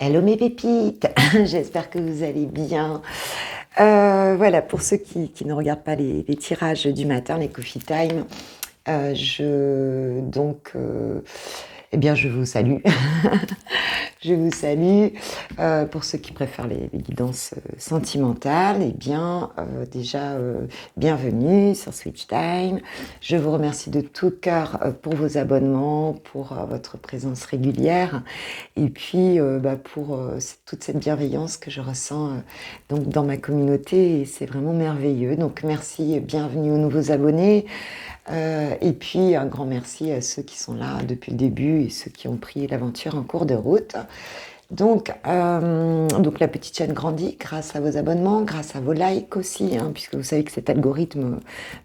Hello mes pépites, j'espère que vous allez bien. Voilà, pour ceux qui ne regardent pas les tirages du matin, les coffee time, eh bien, je vous salue. Je vous salue. Pour ceux qui préfèrent les guidances sentimentales, eh bien, bienvenue sur Switch Time. Je vous remercie de tout cœur pour vos abonnements, pour votre présence régulière, et puis pour toute cette bienveillance que je ressens donc dans ma communauté, et c'est vraiment merveilleux. Donc merci, bienvenue aux nouveaux abonnés. Et puis un grand merci à ceux qui sont là depuis le début et ceux qui ont pris l'aventure en cours de route. Donc la petite chaîne grandit grâce à vos abonnements, grâce à vos likes aussi, hein, puisque vous savez que cet algorithme,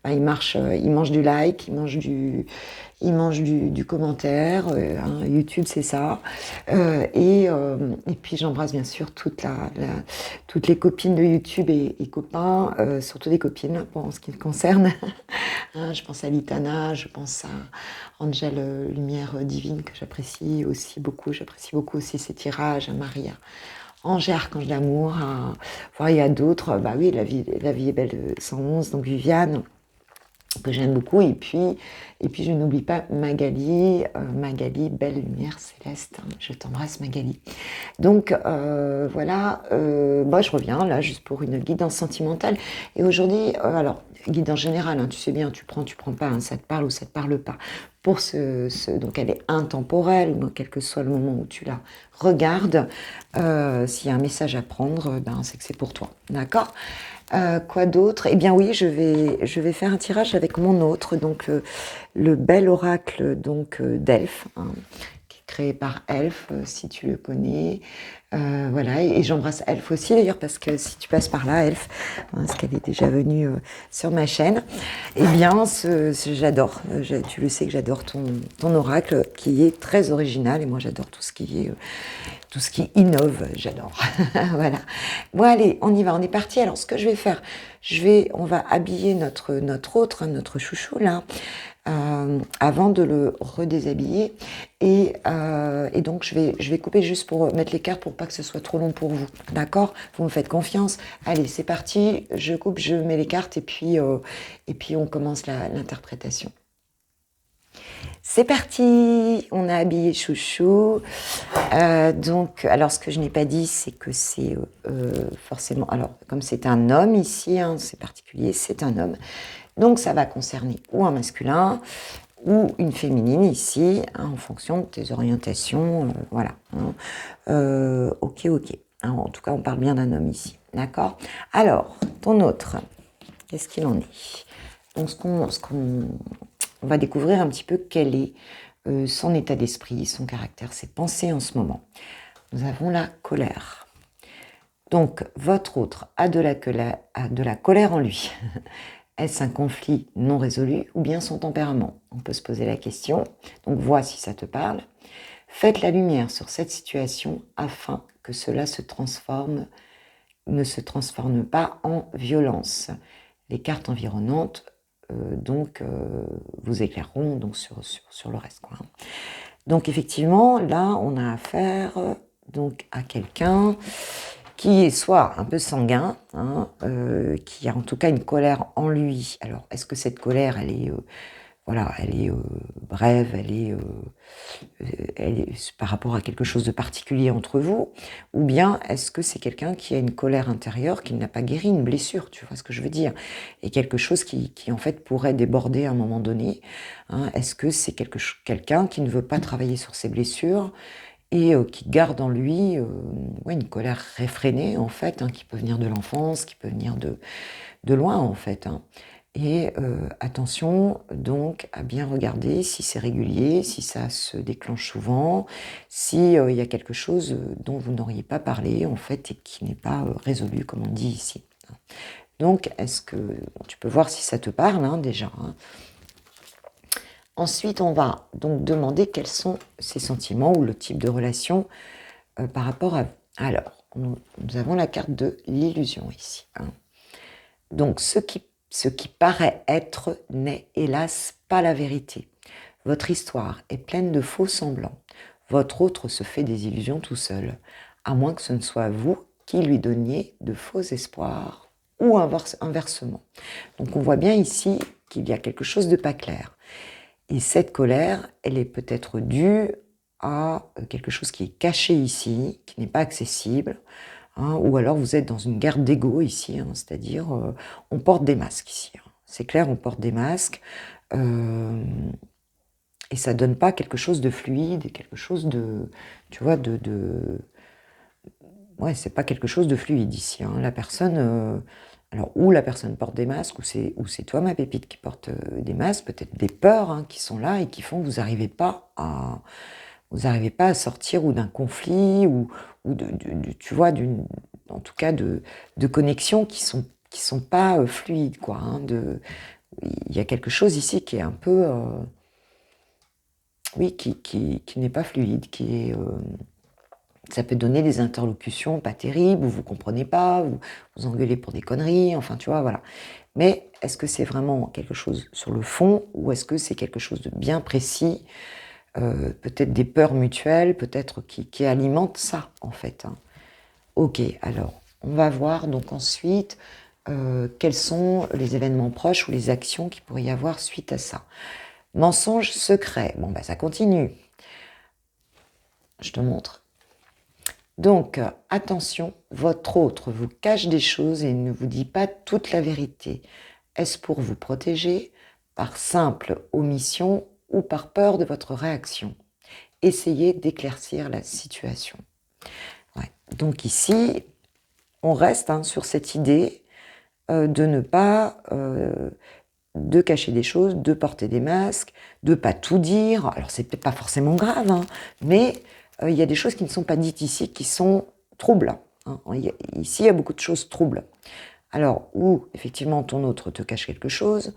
il marche, il mange du like, il mange du commentaire. Hein, YouTube, c'est ça. Et puis j'embrasse bien sûr toutes les copines de YouTube et copains, surtout des copines pour en ce qui me concerne. Hein, je pense à Litana, je pense à Angèle Lumière Divine que j'apprécie aussi beaucoup. J'apprécie beaucoup aussi ses tirages, à Maria. Angers, Archange d'amour, il y a d'autres, bah oui, la vie est belle 111, donc Viviane, que j'aime beaucoup, et puis je n'oublie pas Magali, belle lumière céleste, hein, je t'embrasse Magali. Donc voilà, moi je reviens là juste pour une guidance sentimentale, et aujourd'hui, alors guidance générale, hein, tu sais bien, tu prends pas, hein, ça te parle ou ça te parle pas. Pour donc elle est intemporelle, donc quel que soit le moment où tu la regardes, s'il y a un message à prendre, c'est que c'est pour toi, d'accord ? Quoi d'autre ? Eh bien oui, je vais faire un tirage avec mon autre, donc le bel oracle donc d'Elphes, hein, qui est créé par Elphes, si tu le connais. Voilà, et j'embrasse Elphes aussi d'ailleurs, parce que si tu passes par là, Elphes, parce qu'elle est déjà venue sur ma chaîne, eh bien j'adore, tu le sais que j'adore ton oracle, qui est très original, et moi j'adore tout ce qui innove, j'adore. Voilà. Bon allez, on y va, on est parti. Alors ce que je vais faire, on va habiller notre autre, hein, notre chouchou là, avant de le redéshabiller, et donc je vais couper juste pour mettre les cartes pour pas que ce soit trop long pour vous, d'accord ? Vous me faites confiance. Allez, c'est parti, je coupe, je mets les cartes, et puis on commence l'interprétation. C'est parti, on a habillé chouchou. Donc, alors ce que je n'ai pas dit, c'est que c'est forcément, alors comme c'est un homme ici, hein, c'est particulier, c'est un homme. Donc ça va concerner ou un masculin ou une féminine ici, hein, en fonction de tes orientations, voilà. Hein. Ok. Hein, en tout cas, on parle bien d'un homme ici, d'accord ? Alors, ton autre, qu'est-ce qu'il en est ? Donc on va découvrir un petit peu quel est son état d'esprit, son caractère, ses pensées en ce moment. Nous avons la colère. Donc, votre autre a de la colère en lui. Est-ce un conflit non résolu ou bien son tempérament ? On peut se poser la question. Donc, vois si ça te parle. Faites la lumière sur cette situation afin que cela ne se transforme pas en violence. Les cartes environnantes vous éclaireront donc sur le reste, quoi. Donc effectivement, là, on a affaire donc à quelqu'un qui est soit un peu sanguin, hein, qui a en tout cas une colère en lui. Alors, est-ce que cette colère, elle est brève, elle est par rapport à quelque chose de particulier entre vous, ou bien est-ce que c'est quelqu'un qui a une colère intérieure, qui n'a pas guéri, une blessure, tu vois ce que je veux dire, et quelque chose qui en fait pourrait déborder à un moment donné, hein. Est-ce que c'est quelqu'un qui ne veut pas travailler sur ses blessures et qui garde en lui une colère réfrénée en fait, hein, qui peut venir de l'enfance, qui peut venir de loin en fait, hein. Et attention donc à bien regarder si c'est régulier, si ça se déclenche souvent, si il y a quelque chose dont vous n'auriez pas parlé en fait et qui n'est pas résolu, comme on dit ici. Donc est-ce que tu peux voir si ça te parle, hein, déjà, hein. Ensuite, on va donc demander quels sont ses sentiments ou le type de relation par rapport à... Alors, nous avons la carte de l'illusion ici, hein. Donc, ce qui paraît être n'est hélas pas la vérité. Votre histoire est pleine de faux semblants. Votre autre se fait des illusions tout seul. à moins que ce ne soit vous qui lui donniez de faux espoirs, ou inversement. Donc on voit bien ici qu'il y a quelque chose de pas clair. Et cette colère, elle est peut-être due à quelque chose qui est caché ici, qui n'est pas accessible, hein, ou alors vous êtes dans une guerre d'ego ici, hein, c'est-à-dire on porte des masques ici. Hein. C'est clair, on porte des masques, et ça donne pas quelque chose de fluide, quelque chose de, tu vois, ouais, c'est pas quelque chose de fluide ici. Hein. La personne, alors ou la personne porte des masques, ou c'est toi ma pépite qui porte des masques, peut-être des peurs hein, qui sont là et qui font que vous n'arrivez pas à sortir ou d'un conflit ou tu vois, en tout cas de connexions qui sont pas fluides quoi. Hein, il y a quelque chose ici qui est un peu, oui, qui n'est pas fluide, qui est ça peut donner des interlocutions pas terribles, où vous comprenez pas, vous engueulez pour des conneries, enfin tu vois, voilà. Mais est-ce que c'est vraiment quelque chose sur le fond, ou est-ce que c'est quelque chose de bien précis, peut-être des peurs mutuelles, peut-être qui alimentent ça, en fait. Hein. Ok, alors, on va voir donc ensuite quels sont les événements proches ou les actions qu'il pourrait y avoir suite à ça. Mensonge secret, bon bah ça continue. Je te montre. Donc, attention, votre autre vous cache des choses et ne vous dit pas toute la vérité. Est-ce pour vous protéger, par simple omission ou par peur de votre réaction? Essayez d'éclaircir la situation. Ouais. Donc ici, on reste hein, sur cette idée de ne pas... de cacher des choses, de porter des masques, de pas tout dire. Alors c'est peut-être pas forcément grave, hein, mais il y a des choses qui ne sont pas dites ici qui sont troubles. Hein. Ici, il y a beaucoup de choses troubles. Alors, ou effectivement ton autre te cache quelque chose,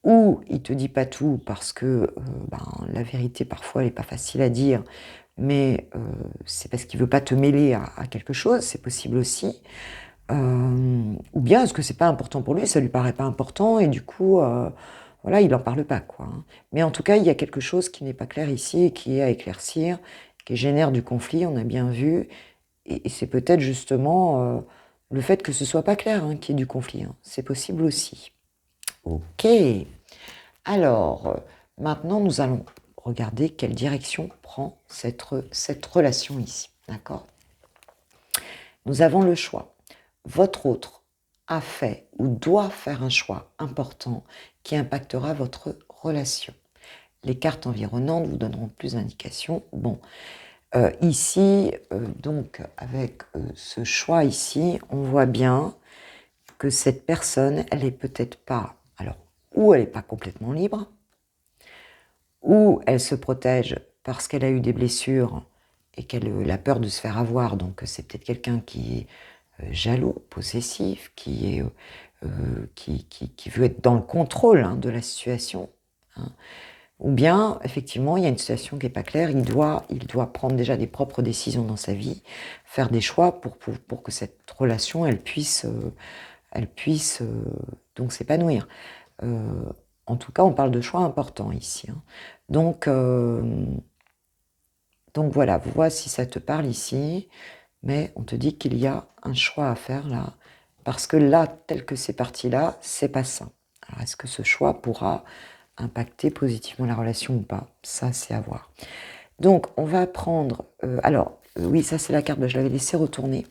ou il te dit pas tout parce que la vérité parfois elle n'est pas facile à dire, mais c'est parce qu'il veut pas te mêler à quelque chose, c'est possible aussi. Ou bien est-ce que c'est pas important pour lui, ça lui paraît pas important et du coup, voilà, il en parle pas quoi. Hein. Mais en tout cas, il y a quelque chose qui n'est pas clair ici et qui est à éclaircir, qui génère du conflit, on a bien vu, et c'est peut-être justement le fait que ce soit pas clair hein, qu'il y ait du conflit. Hein. C'est possible aussi. Ok. Alors, maintenant, nous allons regarder quelle direction prend cette relation ici. D'accord ? Nous avons le choix. Votre autre a fait ou doit faire un choix important qui impactera votre relation. Les cartes environnantes vous donneront plus d'indications. Bon, ici, donc, avec ce choix ici, on voit bien que cette personne, elle est peut-être pas, alors, ou elle n'est pas complètement libre, ou elle se protège parce qu'elle a eu des blessures et qu'elle a peur de se faire avoir, donc c'est peut-être quelqu'un qui est jaloux, possessif, qui veut être dans le contrôle hein, de la situation. Hein. Ou bien, effectivement, il y a une situation qui n'est pas claire, il doit prendre déjà des propres décisions dans sa vie, faire des choix pour que cette relation, elle puisse donc s'épanouir. En tout cas, on parle de choix importants ici. Hein. Donc voilà, vois si ça te parle ici. Mais on te dit qu'il y a un choix à faire là, parce que là, tel que c'est parti là, c'est pas ça. Alors, est-ce que ce choix pourra impacter positivement la relation ou pas? Ça, c'est à voir. Donc, on va prendre... oui, ça, c'est la carte, je l'avais laissé retourner.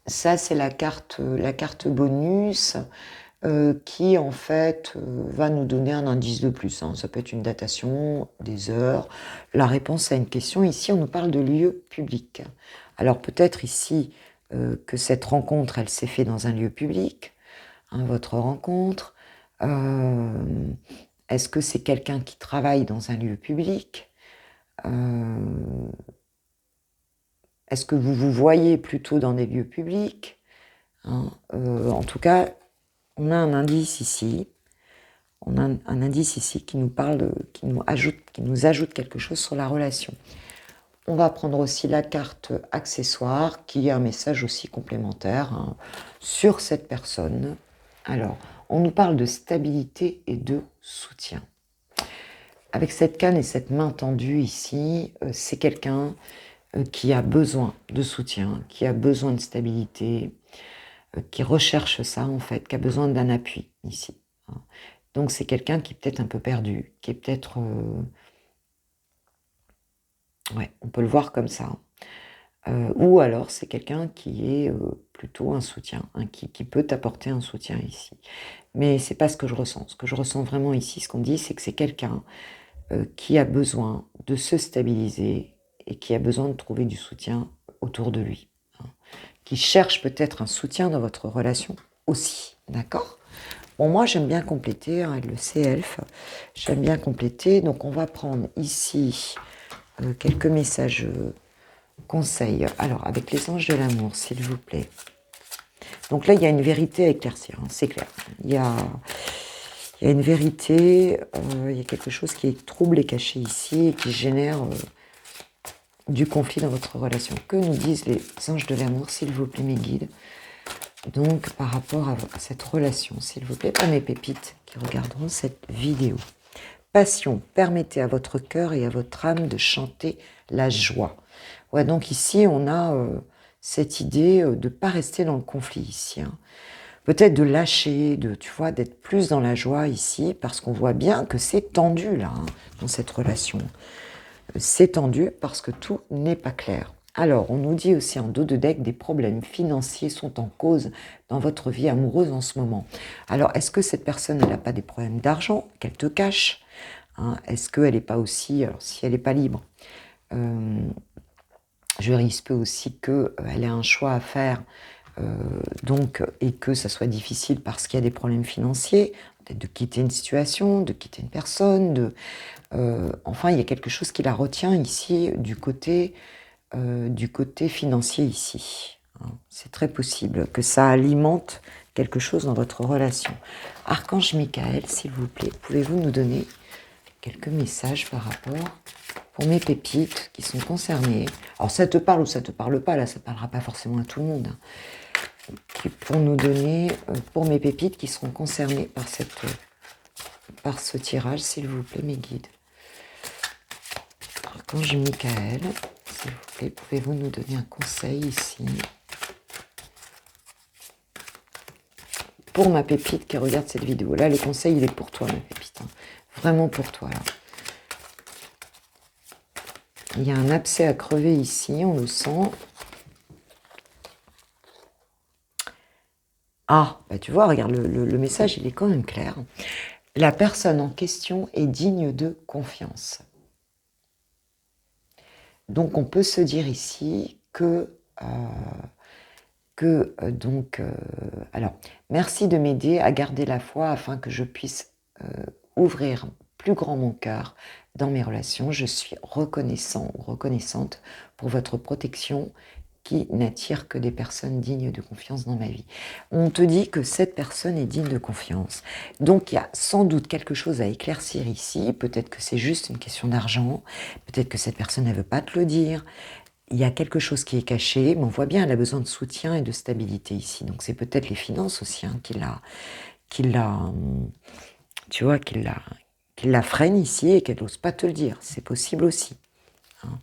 Ça, c'est la carte bonus qui, en fait, va nous donner un indice de plus. Hein. Ça peut être une datation, des heures. La réponse à une question, ici, on nous parle de lieu public. Alors, peut-être ici que cette rencontre, elle s'est faite dans un lieu public, hein, votre rencontre. Est-ce que c'est quelqu'un qui travaille dans un lieu public? Est-ce que vous vous voyez plutôt dans des lieux publics hein? En tout cas, on a un indice ici. On a un indice ici qui nous parle, qui nous ajoute quelque chose sur la relation. On va prendre aussi la carte accessoire qui est un message aussi complémentaire hein, sur cette personne. Alors, on nous parle de stabilité et de soutien. avec cette canne et cette main tendue ici, c'est quelqu'un qui a besoin de soutien, qui a besoin de stabilité, qui recherche ça en fait, qui a besoin d'un appui ici. Hein. Donc c'est quelqu'un qui est peut-être un peu perdu, qui est peut-être... ouais, on peut le voir comme ça. Ou alors c'est quelqu'un qui est plutôt un soutien, hein, qui peut t'apporter un soutien ici. Mais c'est pas ce que je ressens. Ce que je ressens vraiment ici, ce qu'on dit, c'est que c'est quelqu'un qui a besoin de se stabiliser et qui a besoin de trouver du soutien autour de lui. Hein. Qui cherche peut-être un soutien dans votre relation aussi, d'accord? Bon, moi j'aime bien compléter, hein, le C-Elf, j'aime bien compléter, donc on va prendre ici quelques messages conseils. Alors, avec les anges de l'amour, s'il vous plaît. Donc là, il y a une vérité à éclaircir, hein, c'est clair. Il y a une vérité, il y a quelque chose qui est trouble et caché ici et qui génère du conflit dans votre relation. Que nous disent les anges de l'amour, s'il vous plaît, mes guides? Donc, par rapport à cette relation, s'il vous plaît, pas mes pépites qui regarderont cette vidéo. Passion, permettez à votre cœur et à votre âme de chanter la joie. Ouais, donc ici, on a cette idée de ne pas rester dans le conflit ici. Hein. Peut-être de lâcher, tu vois, d'être plus dans la joie ici, parce qu'on voit bien que c'est tendu, là, hein, dans cette relation. C'est tendu parce que tout n'est pas clair. Alors, on nous dit aussi en dos de deck, des problèmes financiers sont en cause dans votre vie amoureuse en ce moment. Alors, est-ce que cette personne, elle n'a pas des problèmes d'argent, qu'elle te cache, hein? Est-ce qu'elle n'est pas aussi, alors si elle n'est pas libre, je risque aussi qu'elle ait un choix à faire, donc, et que ça soit difficile parce qu'il y a des problèmes financiers, peut-être de quitter une situation, de quitter une personne, enfin, il y a quelque chose qui la retient ici du côté financier ici. Hein. C'est très possible que ça alimente quelque chose dans votre relation. Archange Michael, s'il vous plaît, pouvez-vous nous donner quelques messages par rapport pour mes pépites qui sont concernées? Alors ça te parle ou ça te parle pas, là ça parlera pas forcément à tout le monde. Hein. Pour nous donner, pour mes pépites qui seront concernées par ce tirage, s'il vous plaît, mes guides. Archange Michael, s'il vous plaît, pouvez-vous nous donner un conseil ici pour ma pépite qui regarde cette vidéo? Là, le conseil, il est pour toi, ma pépite. Hein. Vraiment pour toi, là. Il y a un abcès à crever ici, on le sent. Ah, bah tu vois, regarde, le message, il est quand même clair. La personne en question est digne de confiance. Donc, on peut se dire ici alors, merci de m'aider à garder la foi afin que je puisse ouvrir plus grand mon cœur dans mes relations. Je suis reconnaissant ou reconnaissante pour votre protection qui n'attire que des personnes dignes de confiance dans ma vie. On te dit que cette personne est digne de confiance. Donc, il y a sans doute quelque chose à éclaircir ici. Peut-être que c'est juste une question d'argent. Peut-être que cette personne, elle ne veut pas te le dire. Il y a quelque chose qui est caché, mais on voit bien, elle a besoin de soutien et de stabilité ici. Donc, c'est peut-être les finances aussi hein, tu vois, qui la freine ici et qu'elle n'ose pas te le dire. C'est possible aussi. Hein.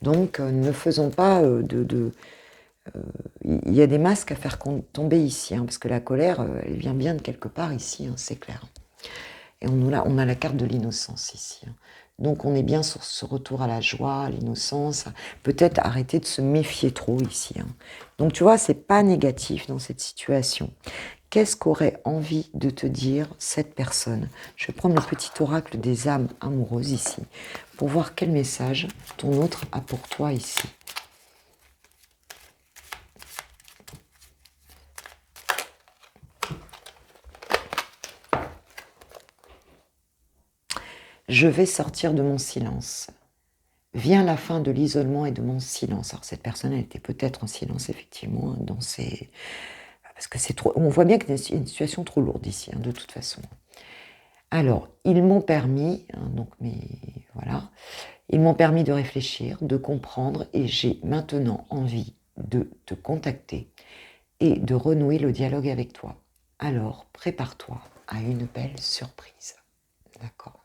Donc, ne faisons pas il y a des masques à faire tomber ici, hein, parce que la colère, elle vient bien de quelque part ici, hein, c'est clair. Et on a la carte de l'innocence ici. Hein. Donc on est bien sur ce retour à la joie, à l'innocence. Peut-être arrêter de se méfier trop ici. Hein. Donc tu vois, c'est pas négatif dans cette situation. Qu'est-ce qu'aurait envie de te dire cette personne? Je vais prendre le petit oracle des âmes amoureuses ici, pour voir quel message ton autre a pour toi ici. Je vais sortir de mon silence. Vient la fin de l'isolement et de mon silence. Alors cette personne, elle était peut-être en silence, effectivement, hein, dans ses... parce que c'est trop... On voit bien qu'il y a une situation trop lourde ici, hein, de toute façon. Alors, ils m'ont permis, hein, donc, mais voilà, ils m'ont permis de réfléchir, de comprendre, et j'ai maintenant envie de te contacter et de renouer le dialogue avec toi. Alors, prépare-toi à une belle surprise. D'accord?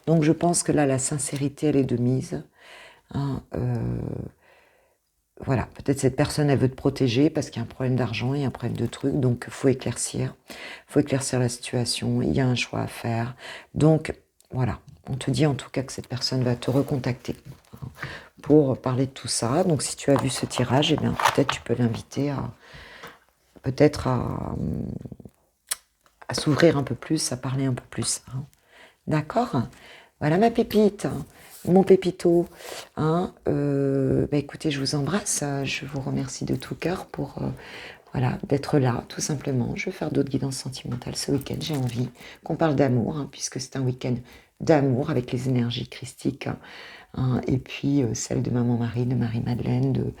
Donc je pense que là, la sincérité, elle est de mise. Hein, voilà, peut-être cette personne, elle veut te protéger parce qu'il y a un problème d'argent, il y a un problème de trucs, donc il faut éclaircir. Il faut éclaircir la situation, il y a un choix à faire. Donc voilà, on te dit en tout cas que cette personne va te recontacter, hein, pour parler de tout ça. Donc si tu as vu ce tirage, eh bien peut-être tu peux l'inviter à peut-être à s'ouvrir un peu plus, à parler un peu plus. Hein. D'accord? Voilà ma pépite, hein, mon pépito. Hein, bah écoutez, je vous embrasse. Je vous remercie de tout cœur pour voilà, d'être là, tout simplement. Je vais faire d'autres guidances sentimentales ce week-end. J'ai envie qu'on parle d'amour, hein, puisque c'est un week-end d'amour avec les énergies christiques. Hein, et puis celle de Maman Marie, de Marie-Madeleine,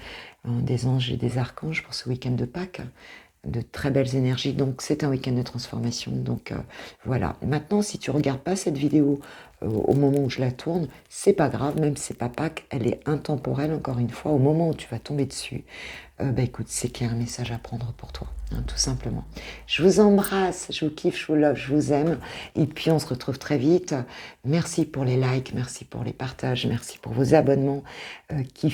des anges et des archanges pour ce week-end de Pâques, de très belles énergies. Donc c'est un week-end de transformation. Donc voilà. Maintenant, si tu regardes pas cette vidéo au moment où je la tourne, c'est pas grave, même si c'est pas Pâques, elle est intemporelle. Encore une fois, au moment où tu vas tomber dessus, bah écoute, c'est qu'il y a un message à prendre pour toi, hein, tout simplement. Je vous embrasse, je vous kiffe, je vous love, je vous aime. Et puis on se retrouve très vite. Merci pour les likes, merci pour les partages, merci pour vos abonnements qui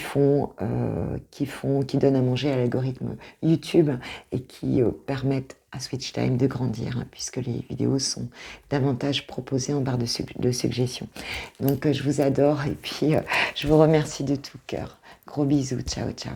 donnent à manger à l'algorithme YouTube et qui permettent à Switch Time de grandir, hein, puisque les vidéos sont davantage proposées en barre de suggestions. Donc je vous adore et puis je vous remercie de tout cœur. Gros bisous, ciao ciao.